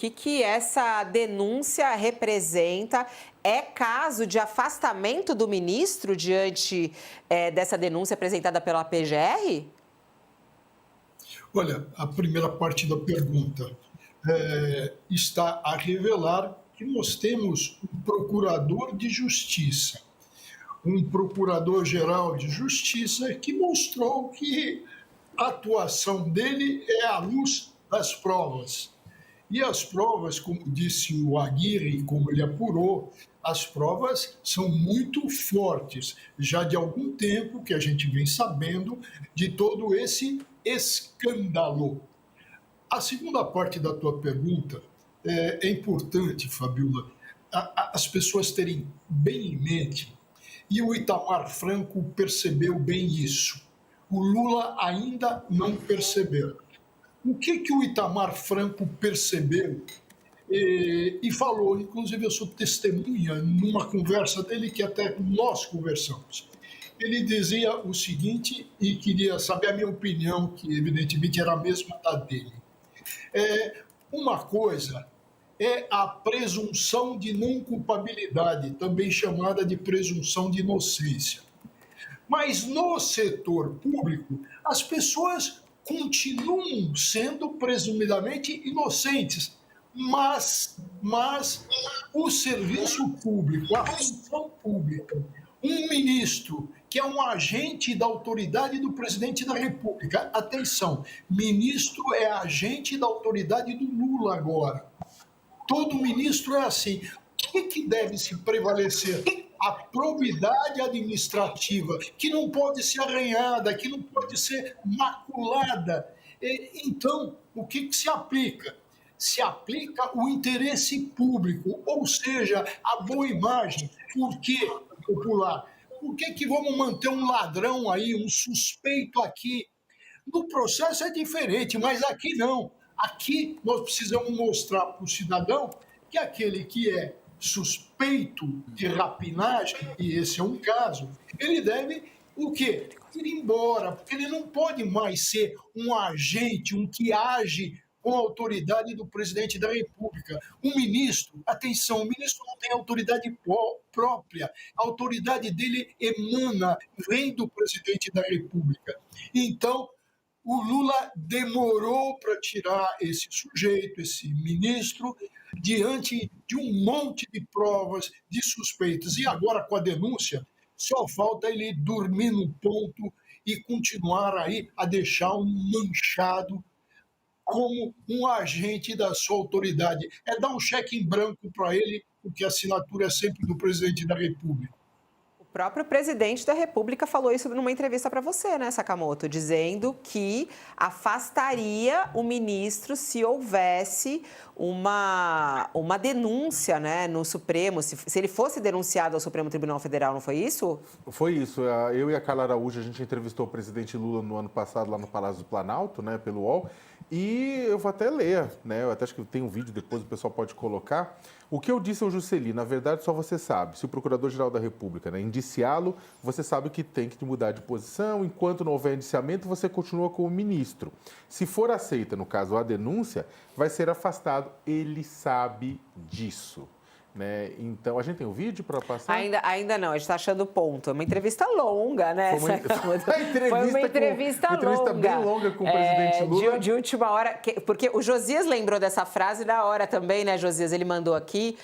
que essa denúncia representa? É caso de afastamento do ministro diante dessa denúncia apresentada pela PGR? Olha, a primeira parte da pergunta está a revelar que nós temos um procurador de justiça, um procurador-geral de justiça que mostrou que a atuação dele é à luz das provas. E as provas, como disse o Aguirre, como ele apurou, as provas são muito fortes, já de algum tempo que a gente vem sabendo de todo esse escândalo. A segunda parte da tua pergunta é importante, Fabiola, as pessoas terem bem em mente, e o Itamar Franco percebeu bem isso. O Lula ainda não percebeu. O que o Itamar Franco percebeu e falou, inclusive eu sou testemunha numa conversa dele que até nós conversamos. Ele dizia o seguinte, e queria saber a minha opinião, que evidentemente era a mesma da dele. Uma coisa é a presunção de não culpabilidade, também chamada de presunção de inocência. Mas no setor público, as pessoas continuam sendo presumidamente inocentes, mas o serviço público, a função pública, um ministro que é um agente da autoridade do presidente da República, atenção, ministro é agente da autoridade do Lula agora. Todo ministro é assim. O que deve se prevalecer? A probidade administrativa, que não pode ser arranhada, que não pode ser maculada. Então, o que se aplica? Se aplica o interesse público, ou seja, a boa imagem. Por quê, popular? Por que vamos manter um ladrão aí, um suspeito aqui? No processo é diferente, mas aqui não. Aqui nós precisamos mostrar para o cidadão que aquele que é suspeito de rapinagem, e esse é um caso, ele deve o quê? Ir embora, porque ele não pode mais ser um agente, um que age com a autoridade do presidente da República. Um ministro, atenção, o ministro não tem autoridade própria, a autoridade dele emana, vem do presidente da República. Então, o Lula demorou para tirar esse sujeito, esse ministro, diante de um monte de provas, de suspeitas. E agora, com a denúncia, só falta ele dormir no ponto e continuar aí a deixar um manchado como um agente da sua autoridade. É dar um cheque em branco para ele, porque a assinatura é sempre do presidente da República. O próprio presidente da República falou isso numa entrevista para você, né, Sakamoto? Dizendo que afastaria o ministro se houvesse uma denúncia, né, no Supremo, se ele fosse denunciado ao Supremo Tribunal Federal, não foi isso? Foi isso. Eu e a Carla Araújo, a gente entrevistou o presidente Lula no ano passado lá no Palácio do Planalto, né, pelo UOL, e eu vou até ler, né, eu até acho que tem um vídeo depois, o pessoal pode colocar. O que eu disse ao Juscelino, na verdade, só você sabe. Se o Procurador-Geral da República, né, indiciá-lo, você sabe que tem que mudar de posição. Enquanto não houver indiciamento, você continua como ministro. Se for aceita, no caso, a denúncia, vai ser afastado. Ele sabe disso. Né? Então, a gente tem um vídeo para passar? Ainda não, a gente está achando ponto. É uma entrevista longa, né? Foi uma entrevista longa. Bem longa com o presidente Lula. De última hora, porque o Josias lembrou dessa frase na hora também, né, Josias? Ele mandou aqui.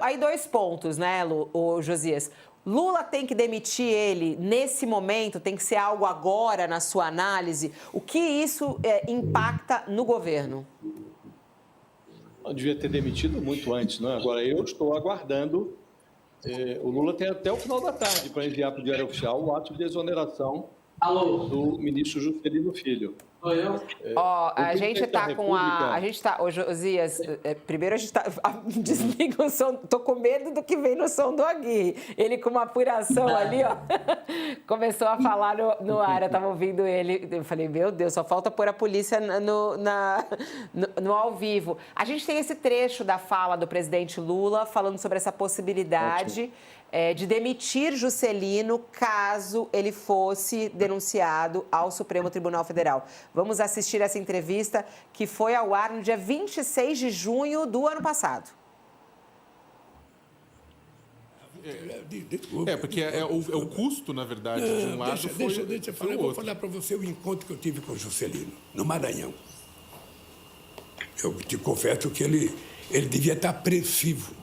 Aí 2 pontos, né, o Josias? Lula tem que demitir ele nesse momento, tem que ser algo agora na sua análise. O que isso impacta no governo? Eu devia ter demitido muito antes, né? Agora eu estou aguardando. O Lula tem até o final da tarde para enviar para o Diário Oficial o ato de exoneração do ministro Juscelino Filho. A gente está com a gente está, Josias, primeiro a gente está, desliga o som, tô com medo do que vem no som do Aguirre. Ele com uma apuração ali, ó, começou a falar no ar, eu estava ouvindo ele, eu falei, meu Deus, só falta pôr a polícia no ao vivo. A gente tem esse trecho da fala do presidente Lula falando sobre essa possibilidade de demitir Juscelino caso ele fosse denunciado ao Supremo Tribunal Federal. Vamos assistir essa entrevista que foi ao ar no dia 26 de junho do ano passado. Porque é o custo, na verdade, de um lado deixa eu falar. Eu vou falar para você o encontro que eu tive com o Juscelino, no Maranhão. Eu te confesso que ele devia estar apreensivo.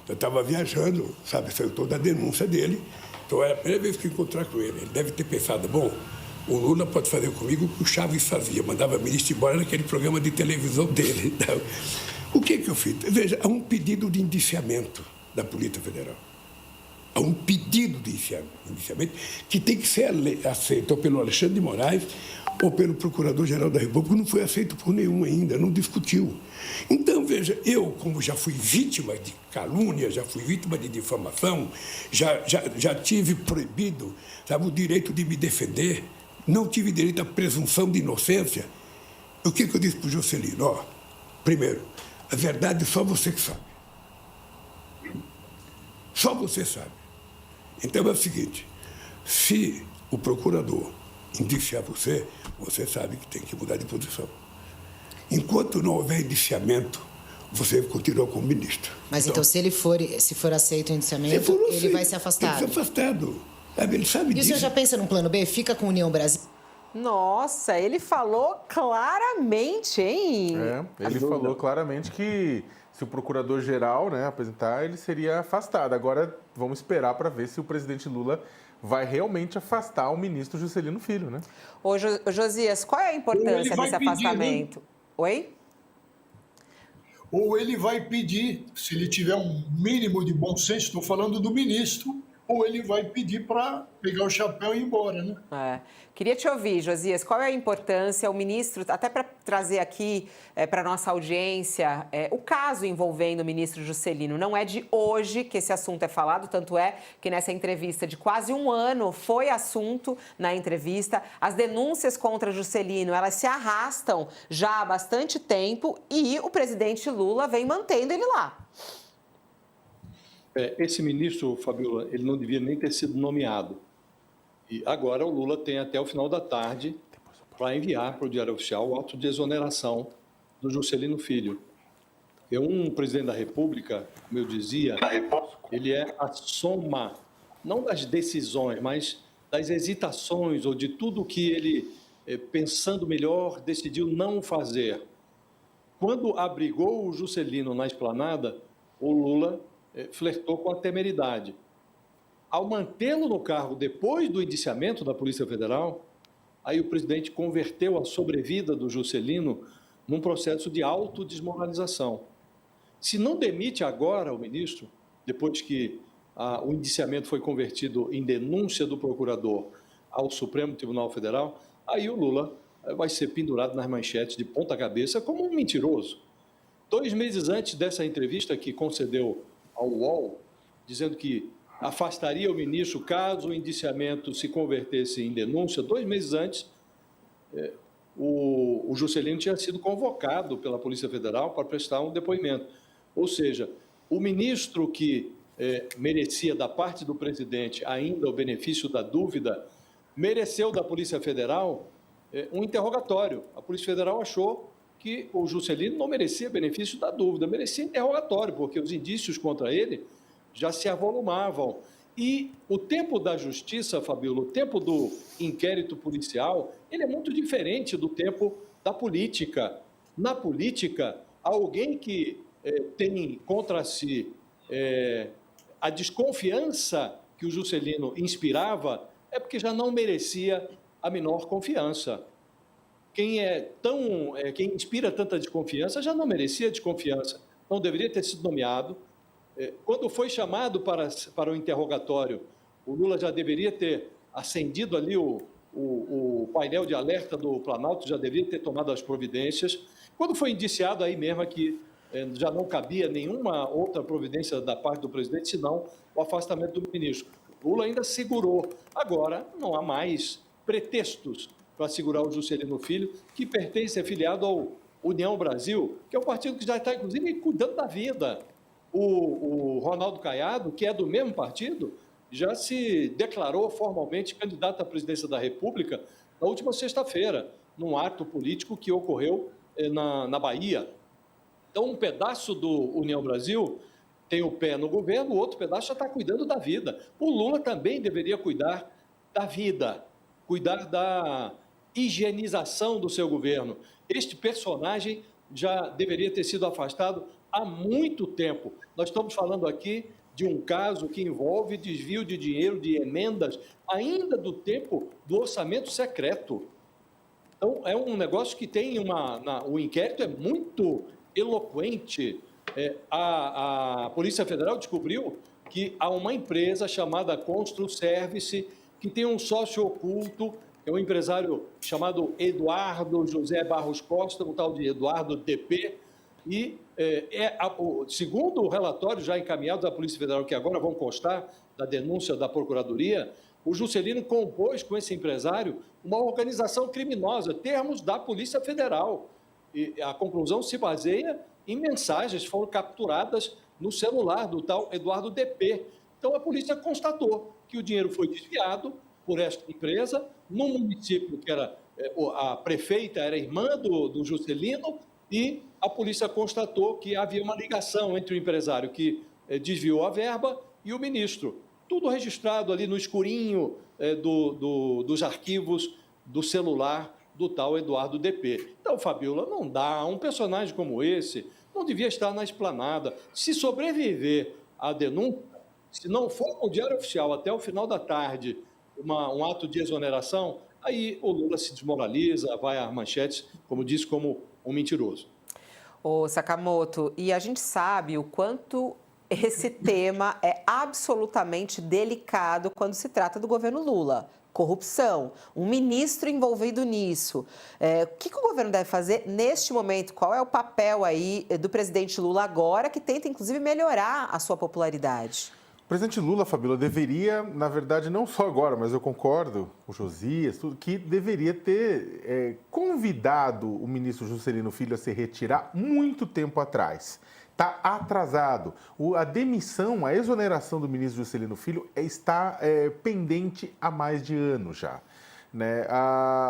Eu estava viajando, sabe, saiu toda a denúncia dele. Então, era a primeira vez que eu encontrar com ele. Ele deve ter pensado, bom, o Lula pode fazer comigo o que o Chaves fazia. Mandava ministro embora naquele programa de televisão dele. Então, o que eu fiz? Veja, há um pedido de indiciamento da Polícia Federal. Há um pedido de indiciamento que tem que ser aceito ou pelo Alexandre de Moraes ou pelo Procurador-Geral da República. Não foi aceito por nenhum ainda, não discutiu. Então, veja, eu, como já fui vítima de calúnia, já fui vítima de difamação, já tive proibido, sabe, o direito de me defender, não tive direito à presunção de inocência. O que eu disse para o Juscelino? Ó, primeiro, a verdade só você que sabe. Só você sabe. Então é o seguinte, se o procurador indiciar você, você sabe que tem que mudar de posição. Enquanto não houver indiciamento, você continua como ministro. Mas então se for aceito o indiciamento, ele vai ser afastado? Ele vai ser afastado. Ele sabe disso. E o senhor já pensa num plano B? Fica com a União Brasil? Nossa, ele falou claramente, hein? Ele falou claramente que se o procurador-geral, né, apresentar, ele seria afastado. Agora, vamos esperar para ver se o presidente Lula vai realmente afastar o ministro Juscelino Filho, né? Ô, Josias, qual é a importância desse afastamento? Oi? Ou ele vai pedir, se ele tiver um mínimo de bom senso, estou falando do ministro, ou ele vai pedir para pegar o chapéu e ir embora, né? Queria te ouvir, Josias, qual é a importância, o ministro, até para trazer aqui para a nossa audiência, o caso envolvendo o ministro Juscelino. Não é de hoje que esse assunto é falado, tanto é que nessa entrevista de quase um ano foi assunto na entrevista. As denúncias contra Juscelino, elas se arrastam já há bastante tempo e o presidente Lula vem mantendo ele lá. Esse ministro, Fabiola, ele não devia nem ter sido nomeado. E agora o Lula tem até o final da tarde para enviar para o Diário Oficial o auto de exoneração do Juscelino Filho. Porque um presidente da República, como eu dizia, ele é a soma, não das decisões, mas das hesitações ou de tudo que ele, pensando melhor, decidiu não fazer. Quando abrigou o Juscelino na esplanada, o Lula flertou com a temeridade. Ao mantê-lo no cargo depois do indiciamento da Polícia Federal, aí o presidente converteu a sobrevida do Juscelino num processo de autodesmoralização. Se não demite agora o ministro, depois que o indiciamento foi convertido em denúncia do procurador ao Supremo Tribunal Federal, aí o Lula vai ser pendurado nas manchetes de ponta cabeça como um mentiroso. 2 meses antes dessa entrevista que concedeu ao UOL, dizendo que afastaria o ministro caso o indiciamento se convertesse em denúncia, 2 meses antes, o Juscelino tinha sido convocado pela Polícia Federal para prestar um depoimento. Ou seja, o ministro que merecia da parte do presidente ainda o benefício da dúvida, mereceu da Polícia Federal um interrogatório. A Polícia Federal achou que o Juscelino não merecia benefício da dúvida, merecia interrogatório, porque os indícios contra ele já se avolumavam. E o tempo da justiça, Fabíola, o tempo do inquérito policial, ele é muito diferente do tempo da política. Na política, alguém que tem contra si a desconfiança que o Juscelino inspirava é porque já não merecia a menor confiança. Quem inspira tanta desconfiança já não merecia desconfiança, não deveria ter sido nomeado. Quando foi chamado para o interrogatório, o Lula já deveria ter acendido ali o painel de alerta do Planalto, já deveria ter tomado as providências. Quando foi indiciado, aí mesmo é que já não cabia nenhuma outra providência da parte do presidente, senão o afastamento do ministro. O Lula ainda segurou. Agora, não há mais pretextos para segurar o Juscelino Filho, que pertence, é filiado ao União Brasil, que é um partido que já está, inclusive, cuidando da vida. O Ronaldo Caiado, que é do mesmo partido, já se declarou formalmente candidato à presidência da República na última sexta-feira. num ato político que ocorreu na Bahia. Então, um pedaço do União Brasil tem o pé no governo, o outro pedaço já está cuidando da vida. O Lula também deveria cuidar da vida, cuidar da higienização do seu governo. Este personagem já deveria ter sido afastado há muito tempo. Nós estamos falando aqui de um caso que envolve desvio de dinheiro, de emendas, ainda do tempo do orçamento secreto. Então, é um negócio que tem o inquérito é muito eloquente. A Polícia Federal descobriu que há uma empresa chamada Construservice, que tem um sócio oculto, é um empresário chamado Eduardo José Barros Costa, um tal de Eduardo DP, e segundo o relatório já encaminhado da Polícia Federal, que agora vão constar da denúncia da Procuradoria, o Juscelino compôs com esse empresário uma organização criminosa, termos da Polícia Federal. E a conclusão se baseia em mensagens que foram capturadas no celular do tal Eduardo DP. Então, a polícia constatou que o dinheiro foi desviado por esta empresa, num município que a prefeita era irmã do Juscelino, e a polícia constatou que havia uma ligação entre o empresário que desviou a verba e o ministro. Tudo registrado ali no escurinho dos arquivos do celular do tal Eduardo DP. Então, Fabíola, não dá. Um personagem como esse não devia estar na esplanada. Se sobreviver à denúncia, se não for no Diário Oficial até o final da tarde um ato de exoneração, aí o Lula se desmoraliza, vai às manchetes, como disse, como um mentiroso. Ô, Sakamoto, e a gente sabe o quanto esse tema é absolutamente delicado quando se trata do governo Lula. Corrupção, um ministro envolvido nisso. O que o governo deve fazer neste momento? Qual é o papel aí do presidente Lula agora, que tenta, inclusive, melhorar a sua popularidade? O presidente Lula, Fabíola, deveria, na verdade, não só agora, mas eu concordo com o Josias, tudo, que deveria ter convidado o ministro Juscelino Filho a se retirar muito tempo atrás. Está atrasado. A demissão, a exoneração do ministro Juscelino Filho está pendente há mais de ano já. Né?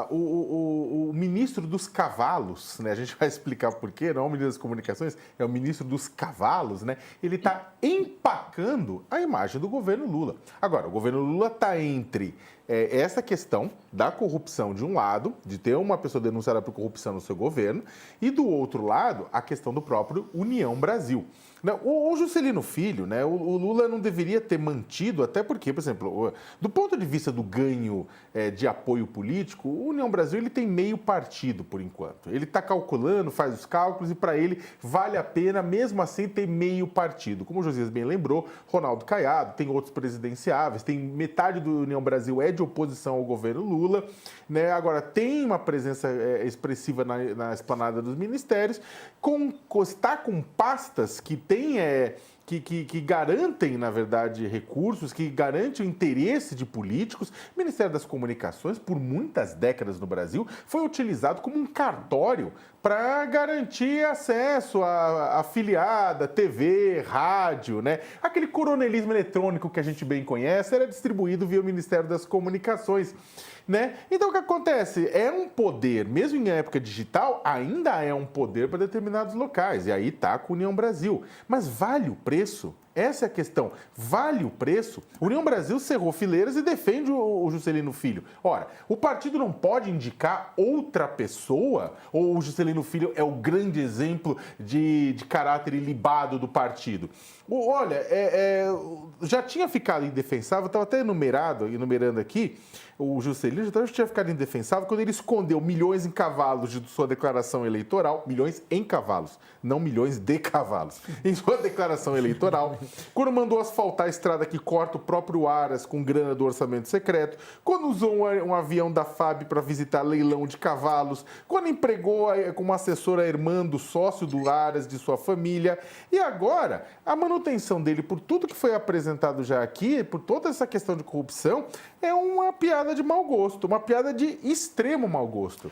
O ministro dos cavalos, né? A gente vai explicar por quê, não é o ministro das comunicações, é o ministro dos cavalos, né? Ele está empacando a imagem do governo Lula. Agora, o governo Lula está entre essa questão da corrupção de um lado, de ter uma pessoa denunciada por corrupção no seu governo, e do outro lado, a questão do próprio União Brasil. O Juscelino Filho, né, o Lula não deveria ter mantido, até porque, por exemplo, do ponto de vista do ganho de apoio político, o União Brasil ele tem meio partido, por enquanto. Ele está calculando, faz os cálculos e, para ele, vale a pena, mesmo assim, ter meio partido. Como o Josias bem lembrou, Ronaldo Caiado, tem outros presidenciáveis, tem metade do União Brasil de oposição ao governo Lula, né? Agora tem uma presença expressiva na esplanada dos ministérios, está com pastas que tem que garantem, na verdade, recursos, que garantem o interesse de políticos. O Ministério das Comunicações, por muitas décadas no Brasil, foi utilizado como um cartório para garantir acesso à afiliada, TV, rádio, né? Aquele coronelismo eletrônico que a gente bem conhece era distribuído via o Ministério das Comunicações, né? Então, o que acontece? É um poder, mesmo em época digital, ainda é um poder para determinados locais. E aí está com a União Brasil. Mas vale o preço? Essa é a questão. Vale o preço? A União Brasil cerrou fileiras e defende o Juscelino Filho. Ora, o partido não pode indicar outra pessoa? Ou o Juscelino Filho é o grande exemplo de caráter ilibado do partido? Olha, já tinha ficado indefensável, estava até enumerando aqui, o Juscelino já tinha ficado indefensável quando ele escondeu milhões em cavalos de sua declaração eleitoral, milhões em cavalos, não milhões de cavalos, em sua declaração eleitoral, quando mandou asfaltar a estrada que corta o próprio Aras com grana do orçamento secreto, quando usou um avião da FAB para visitar leilão de cavalos, quando empregou como assessora a irmã do sócio do Aras de sua família, e agora a manutenção dele por tudo que foi apresentado já aqui, por toda essa questão de corrupção, é uma piada de mau gosto, uma piada de extremo mau gosto.